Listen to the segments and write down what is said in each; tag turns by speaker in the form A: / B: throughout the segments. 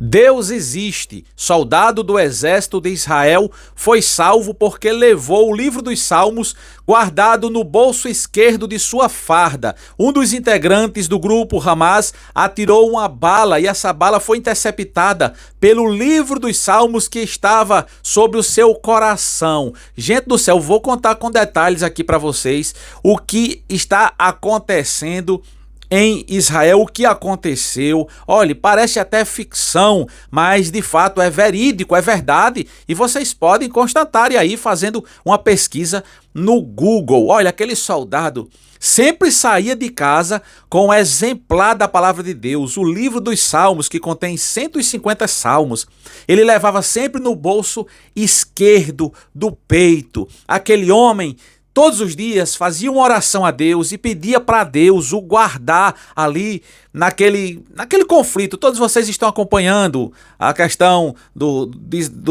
A: Deus existe. Soldado do exército de Israel foi salvo porque levou o livro dos Salmos guardado no bolso esquerdo de sua farda. Um dos integrantes do grupo Hamas atirou uma bala e essa bala foi interceptada pelo livro dos Salmos que estava sobre o seu coração. Gente do céu, vou contar com detalhes aqui para vocês o que está acontecendo em Israel, o que aconteceu. Olha, parece até ficção, mas de fato é verídico, é verdade, e vocês podem constatar aí fazendo uma pesquisa no Google. Olha, aquele soldado sempre saía de casa com um exemplar da palavra de Deus, o livro dos Salmos, que contém 150 salmos. Ele levava sempre no bolso esquerdo do peito. Aquele homem todos os dias fazia uma oração a Deus e pedia para Deus o guardar ali naquele conflito. Todos vocês estão acompanhando a questão do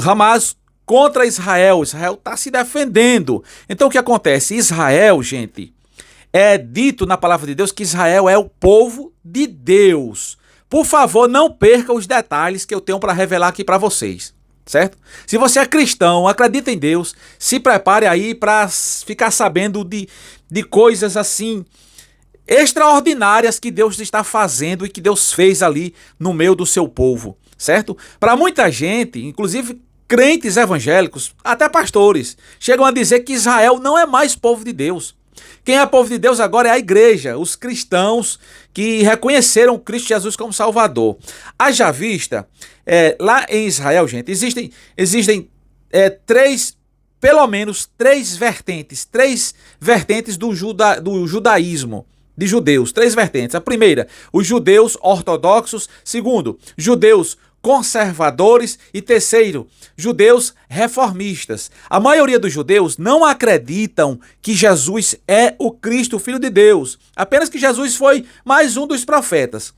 A: Hamas contra Israel. Israel está se defendendo. Então o que acontece? Israel, gente, é dito na palavra de Deus que Israel é o povo de Deus. Por favor, não perca os detalhes que eu tenho para revelar aqui para vocês. Certo? Se você é cristão, acredita em Deus, se prepare aí para ficar sabendo de coisas assim extraordinárias que Deus está fazendo e que Deus fez ali no meio do seu povo, certo? Para muita gente, inclusive crentes evangélicos, até pastores, chegam a dizer que Israel não é mais povo de Deus. Quem é povo de Deus agora é a igreja, os cristãos que reconheceram Cristo Jesus como Salvador. Haja vista, lá em Israel, gente, existem pelo menos três vertentes do judaísmo, de judeus, três vertentes. A primeira, os judeus ortodoxos. Segundo, judeus conservadores. E terceiro, judeus reformistas. A maioria dos judeus não acreditam que Jesus é o Cristo, o Filho de Deus, apenas que Jesus foi mais um dos profetas.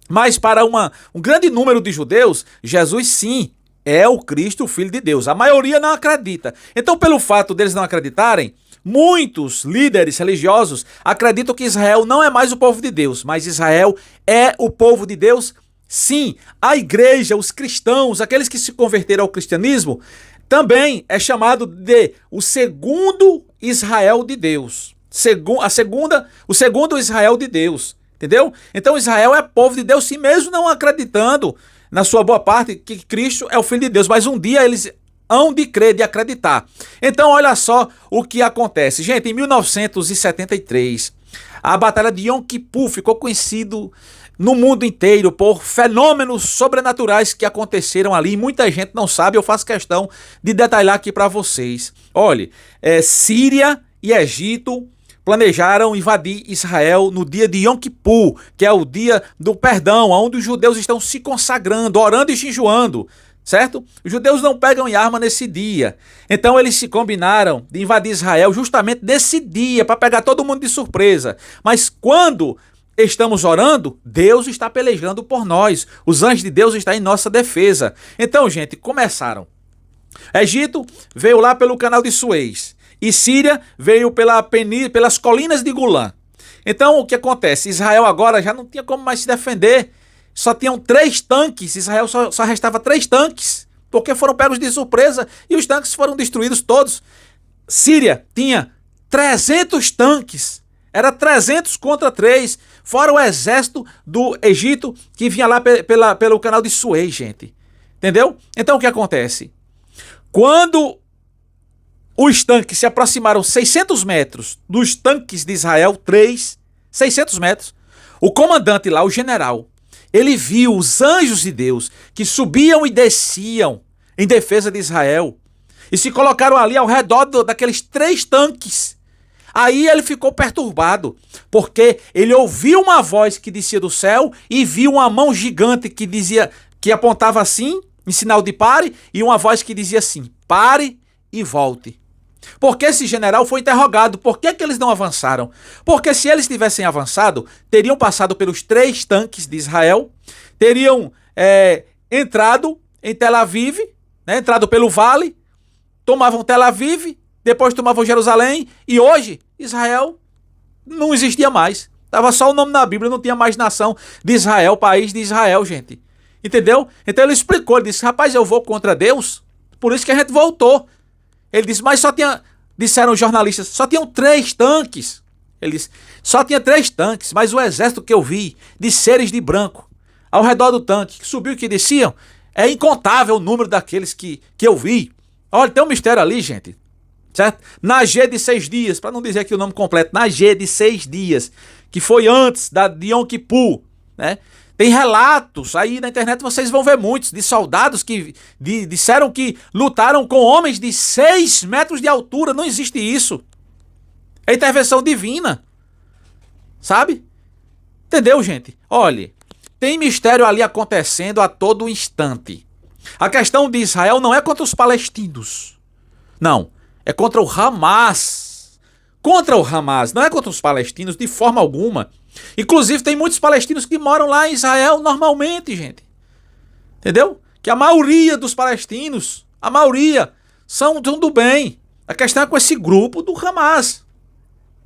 A: Mas para um grande número de judeus, Jesus sim é o Cristo, o Filho de Deus. A maioria não acredita. Então, pelo fato deles não acreditarem, muitos líderes religiosos acreditam que Israel não é mais o povo de Deus, mas Israel é o povo de Deus. Sim, a igreja, os cristãos, aqueles que se converteram ao cristianismo, também é chamado de o segundo Israel de Deus. O segundo Israel de Deus, entendeu? Então Israel é povo de Deus, sim, mesmo não acreditando, na sua boa parte, que Cristo é o Filho de Deus, mas um dia eles hão de crer, de acreditar. Então olha só o que acontece. Gente, em 1973, a Batalha de Yom Kippur ficou conhecido no mundo inteiro por fenômenos sobrenaturais que aconteceram ali. Muita gente não sabe, eu faço questão de detalhar aqui para vocês. Olha, Síria e Egito planejaram invadir Israel no dia de Yom Kippur, que é o dia do perdão, onde os judeus estão se consagrando, orando e jejuando, certo? Os judeus não pegam em arma nesse dia. Então eles se combinaram de invadir Israel justamente nesse dia, para pegar todo mundo de surpresa. Mas quando estamos orando, Deus está pelejando por nós. Os anjos de Deus estão em nossa defesa. Então, gente, começaram. Egito veio lá pelo canal de Suez. E Síria veio pelas colinas de Golã. Então, o que acontece? Israel agora já não tinha como mais se defender. Só tinham 3 tanques. Israel só restava 3 tanques, porque foram pegos de surpresa e os tanques foram destruídos todos. Síria tinha 300 tanques. Era 300 contra 3, fora o exército do Egito que vinha lá pelo canal de Suez, gente. Entendeu? Então o que acontece? Quando os tanques se aproximaram 600 metros dos tanques de Israel, 600 metros, o comandante lá, o general, ele viu os anjos de Deus que subiam e desciam em defesa de Israel e se colocaram ali ao redor daqueles 3 tanques. Aí ele ficou perturbado, porque ele ouviu uma voz que descia do céu e viu uma mão gigante que apontava assim, em sinal de pare, e uma voz que dizia assim: pare e volte. Porque esse general foi interrogado, por que eles não avançaram? Porque se eles tivessem avançado, teriam passado pelos 3 tanques de Israel, teriam entrado em Tel Aviv, né, entrado pelo vale, tomavam Tel Aviv, depois tomavam Jerusalém, e hoje Israel não existia mais. Estava só o nome na Bíblia, não tinha mais nação de Israel, país de Israel, gente. Entendeu? Então ele explicou, ele disse, rapaz, eu vou contra Deus, por isso que a gente voltou. Ele disse, mas disseram os jornalistas, só tinham 3 tanques. Ele disse, só tinha 3 tanques, mas o exército que eu vi, de seres de branco, ao redor do tanque, que subiu e que desciam, é incontável o número daqueles que eu vi. Olha, tem um mistério ali, gente. Certo? Na G de 6 dias, para não dizer aqui o nome completo, na G de 6 dias, que foi antes de Yom Kippur, né? Tem relatos aí na internet, vocês vão ver muitos, de soldados que disseram que lutaram com homens de 6 metros de altura. Não existe isso. É intervenção divina. Sabe? Entendeu, gente? Olhe, tem mistério ali acontecendo a todo instante. A questão de Israel não é contra os palestinos. Não. É contra o Hamas. Contra o Hamas. Não é contra os palestinos de forma alguma. Inclusive tem muitos palestinos que moram lá em Israel normalmente, gente. Entendeu? Que a maioria dos palestinos, a maioria, são do bem. A questão é com esse grupo do Hamas.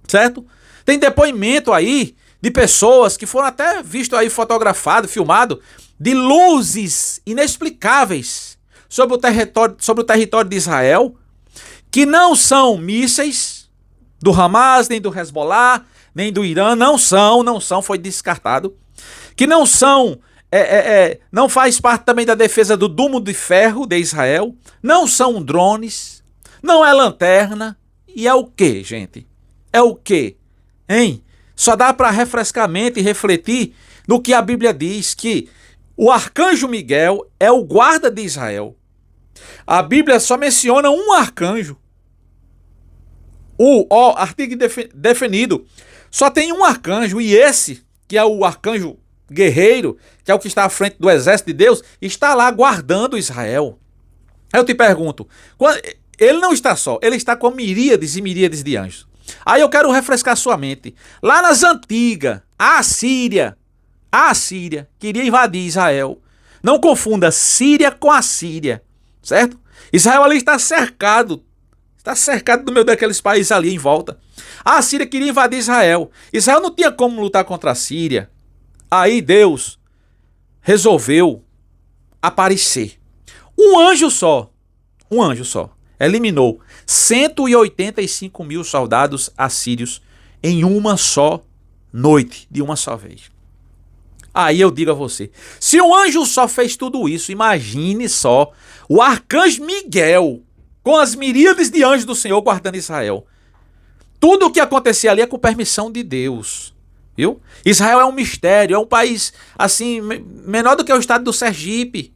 A: Certo? Tem depoimento aí de pessoas que foram até visto aí fotografado, filmado, de luzes inexplicáveis sobre o território de Israel, que não são mísseis do Hamas, nem do Hezbollah, nem do Irã, não são, foi descartado, que não são, não faz parte também da defesa do Domo de Ferro de Israel, não são drones, não é lanterna, e é o que, gente? É o que? Hein? Só dá para refrescar a mente e refletir no que a Bíblia diz, que o arcanjo Miguel é o guarda de Israel. A Bíblia só menciona um arcanjo. O artigo definido. Só tem um arcanjo, e esse, que é o arcanjo guerreiro, que é o que está à frente do exército de Deus, está lá guardando Israel. Aí eu te pergunto, ele não está só, ele está com miríades e miríades de anjos. Aí eu quero refrescar sua mente. Lá nas antigas, a Assíria queria invadir Israel. Não confunda Síria com a Síria, certo? Israel ali está cercado no meio daqueles países ali em volta. A Síria queria invadir Israel. Israel não tinha como lutar contra a Síria. Aí Deus resolveu aparecer. Um anjo só, eliminou 185 mil soldados assírios em uma só noite, de uma só vez. Aí eu digo a você, se um anjo só fez tudo isso, imagine só o arcanjo Miguel, com as miríades de anjos do Senhor guardando Israel. Tudo o que acontecia ali é com permissão de Deus, viu? Israel é um mistério, é um país assim, menor do que o estado do Sergipe.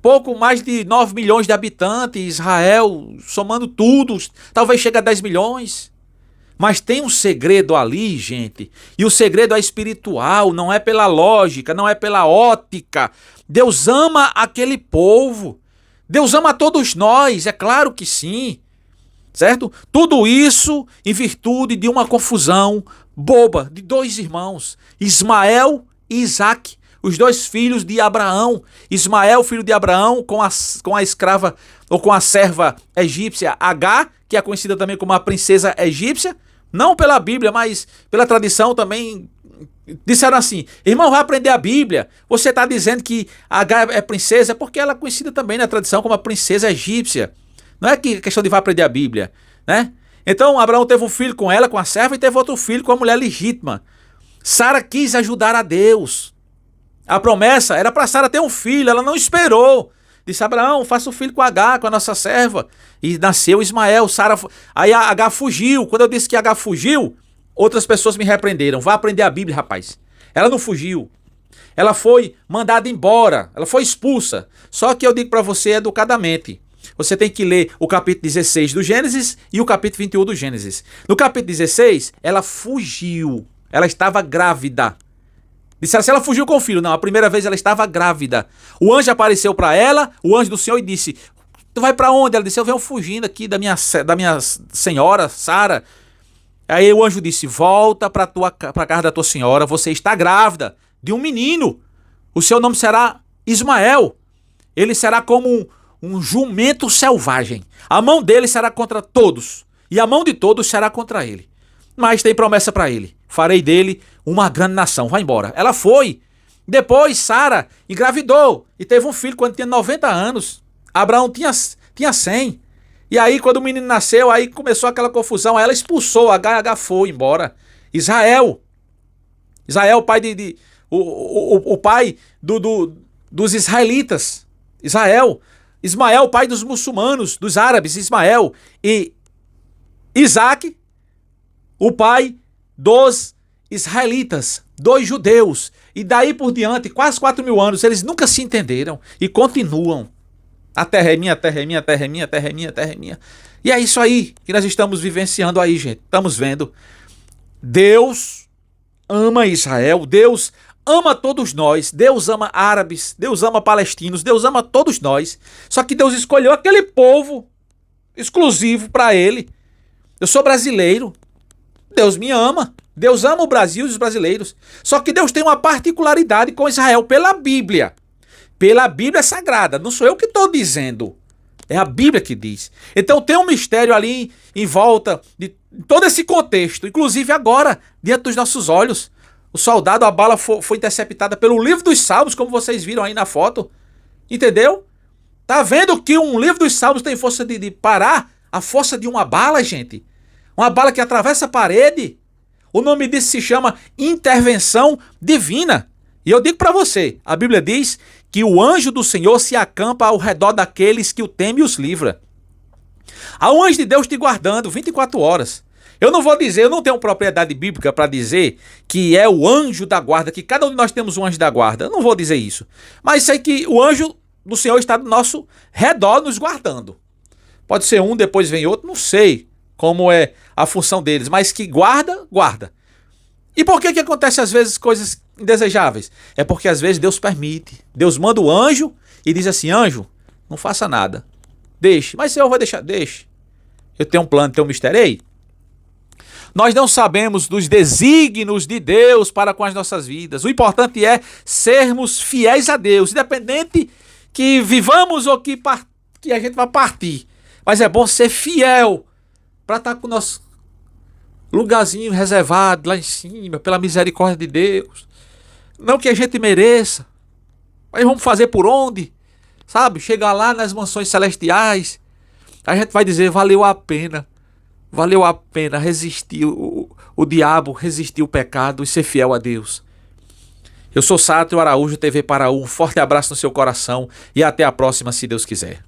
A: Pouco mais de 9 milhões de habitantes, Israel, somando tudo, talvez chegue a 10 milhões. Mas tem um segredo ali, gente, e o segredo é espiritual, não é pela lógica, não é pela ótica. Deus ama aquele povo, Deus ama todos nós, é claro que sim, certo? Tudo isso em virtude de uma confusão boba de 2 irmãos, Ismael e Isaque, os 2 filhos de Abraão. Ismael, filho de Abraão, com a escrava ou com a serva egípcia Agar, que é conhecida também como a princesa egípcia. Não pela Bíblia, mas pela tradição também. Disseram assim, irmão, vai aprender a Bíblia. Você está dizendo que Agar é princesa, porque ela é conhecida também na tradição como a princesa egípcia. Não é que questão de vai aprender a Bíblia, né? Então Abraão teve um filho com ela, com a serva, e teve outro filho com a mulher legítima. Sara quis ajudar a Deus. A promessa era para Sara ter um filho, ela não esperou. Disse, Abraão, faça um filho com Agar, com a nossa serva. E nasceu Ismael. Aí a Agar fugiu. Quando eu disse que Agar fugiu, outras pessoas me repreenderam. Vá aprender a Bíblia, rapaz. Ela não fugiu. Ela foi mandada embora. Ela foi expulsa. Só que eu digo para você educadamente. Você tem que ler o capítulo 16 do Gênesis e o capítulo 21 do Gênesis. No capítulo 16, ela fugiu. Ela estava grávida. Disseram assim, ela fugiu com o filho. Não, a primeira vez ela estava grávida. O anjo apareceu para ela, o anjo do Senhor, e disse, tu vai para onde? Ela disse, eu venho fugindo aqui da minha senhora, Sara. Aí o anjo disse, volta para casa da tua senhora, você está grávida de um menino. O seu nome será Ismael. Ele será como um jumento selvagem. A mão dele será contra todos, e a mão de todos será contra ele. Mas tem promessa para ele. Farei dele uma grande nação. Vai embora. Ela foi. Depois, Sara engravidou e teve um filho quando tinha 90 anos. Abraão tinha 100. E aí, quando o menino nasceu, aí começou aquela confusão. Aí ela expulsou, H foi embora. Israel, pai o pai dos israelitas. Ismael, pai dos muçulmanos, dos árabes, Ismael. E Isaac, o pai dos israelitas, dos judeus. E daí por diante, quase 4.000 anos, eles nunca se entenderam e continuam. A terra é minha, a terra é minha, a terra é minha, a terra é minha, a terra é minha. E é isso aí que nós estamos vivenciando aí, gente. Estamos vendo. Deus ama Israel, Deus ama todos nós, Deus ama árabes, Deus ama palestinos, Deus ama todos nós. Só que Deus escolheu aquele povo exclusivo para ele. Eu sou brasileiro, Deus me ama, Deus ama o Brasil e os brasileiros. Só que Deus tem uma particularidade com Israel pela Bíblia. Pela Bíblia Sagrada, não sou eu que estou dizendo, é a Bíblia que diz. Então tem um mistério ali em volta de todo esse contexto, inclusive agora, diante dos nossos olhos. O soldado, a bala foi interceptada pelo livro dos Salmos, como vocês viram aí na foto. Entendeu? Tá vendo que um livro dos Salmos tem força de parar a força de uma bala, gente? Uma bala que atravessa a parede. O nome disso se chama intervenção divina. E eu digo para você, a Bíblia diz que o anjo do Senhor se acampa ao redor daqueles que o temem e os livra. Há um anjo de Deus te guardando 24 horas. Eu não vou dizer, eu não tenho propriedade bíblica para dizer que é o anjo da guarda, que cada um de nós temos um anjo da guarda. Eu não vou dizer isso. Mas sei que o anjo do Senhor está do nosso redor nos guardando. Pode ser um, depois vem outro, não sei como é a função deles, mas que guarda, guarda. E por que acontece às vezes coisas indesejáveis? É porque às vezes Deus permite. Deus manda o anjo e diz assim, anjo, não faça nada. Deixe. Mas o Senhor vai deixar? Deixe. Eu tenho um plano, tenho um mistério. Ei, nós não sabemos dos desígnios de Deus para com as nossas vidas. O importante é sermos fiéis a Deus, independente que vivamos ou que a gente vai partir. Mas é bom ser fiel para estar com o nosso lugarzinho reservado lá em cima, pela misericórdia de Deus. Não que a gente mereça, mas vamos fazer por onde? Sabe? Chegar lá nas mansões celestiais, a gente vai dizer, valeu a pena resistir o diabo, resistir o pecado e ser fiel a Deus. Eu sou Sátio Araújo, TV Paraú, um forte abraço no seu coração e até a próxima, se Deus quiser.